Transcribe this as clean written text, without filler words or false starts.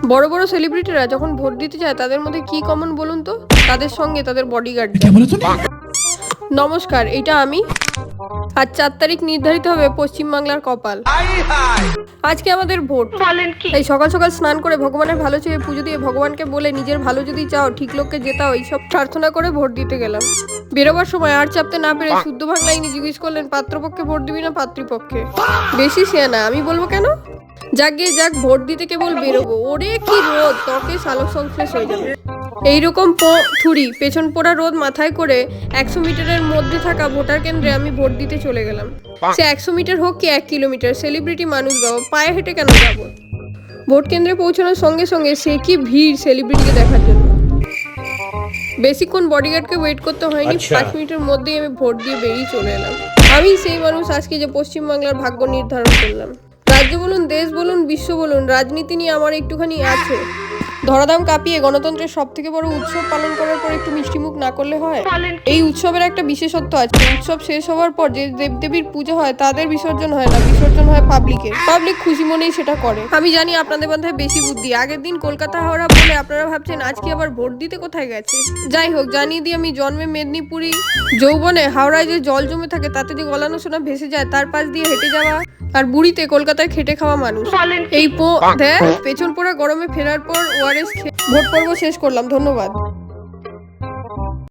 বড় বড় সেলিব্রিটিরা যখন ভোট দিতে যায় তাদের মধ্যে কি কমন বলুন তো? তাদের সঙ্গে তাদের বডিগার্ড। নমস্কার, এটা আমি। আজ 4 তারিখ নির্ধারিত হবে পশ্চিমবাংলার কপাল। আজকে আমাদের ভোট। তাই সকাল সকাল স্নান করে ভগবানের ভালো চেয়ে পুজো দিয়ে ভগবানকে বলে নিজের ভালো যদি চাও, ঠিক লোককে জেতাও, এইসব প্রার্থনা করে ভোট দিতে গেলাম। বেরোবার সময় আর চাপতে না পেরে শুদ্ধ বাংলায় ইনি জিজ্ঞেস করলেন, পাত্রপক্ষে ভোট দিবি না পাত্রীপক্ষে? বেশি সিয়ানা, আমি বলবো কেন? যাক গিয়ে যাক, ভোট দিতে কেবল বেরোবো। ওরে কি রোদ, ত্বকে সালোক সংশ্লেষ হয়ে যাবে। এইরকম থুড়ি পেছন পোড়া রোদ মাথায় করে 100 মিটারের মধ্যে থাকা ভোটার কেন্দ্রে আমি ভোট দিতে চলে গেলাম। সে 100 মিটার হোক কি 1 কিলোমিটার, সেলিব্রিটি মানুষ বাবা, পায়ে হেঁটে কেন যাব? ভোট কেন্দ্রে পৌঁছানোর সঙ্গে সঙ্গে সে কি ভিড় সেলিব্রিটিকে দেখার জন্য। বেশিক্ষণ বডিগার্ডকে ওয়েট করতে হয়নি, 5 মিনিটের মধ্যেই আমি ভোট দিয়ে বেরিয়ে চলে এলাম। আমি সেই মানুষ আজকে যে পশ্চিমবাংলার ভাগ্য নির্ধারণ করলাম। রাজ্য বলুন, দেশ বলুন, বিশ্ব বলুন, রাজনীতি নিয়ে আমার একটুখানি আছে। ধরাধাম কাঁপিয়ে গণতন্ত্রের সব থেকে বড় উৎসব পালন করার পর একটু মিষ্টিমুখ না করলে হয়? এই উৎসবের একটা বিশেষত্ব আছে। উৎসব শেষ হওয়ার পর যে দেবদেবীর পুজো হয় তাদের বিসর্জন হয় না, বিসর্জন হয় পাবলিকের। পাবলিক খুশি মনেই সেটা করে। আমি জানি আপনাদের মাথায় বেশি বুদ্ধি। আগের দিন কলকাতা হাওড়া বলে আপনারা ভাবছেন আজকে আবার ভোট দিতে কোথায় গেছে। যাই হোক, জানিয়ে দিই আমি জন্মে মেদিনীপুরি। যৌবনে হাওড়ায় যে জল জমে থাকে তাতে যে গলানো সোনা ভেসে যায়, তার পাশ দিয়ে হেঁটে যাওয়া। আর বুড়িতে কলকাতায় খেটে খাওয়া মানুষ। এই পেছন পড়া গরমে ফেরার পর ওআরএস ভোট পর্ব শেষ করলাম। ধন্যবাদ।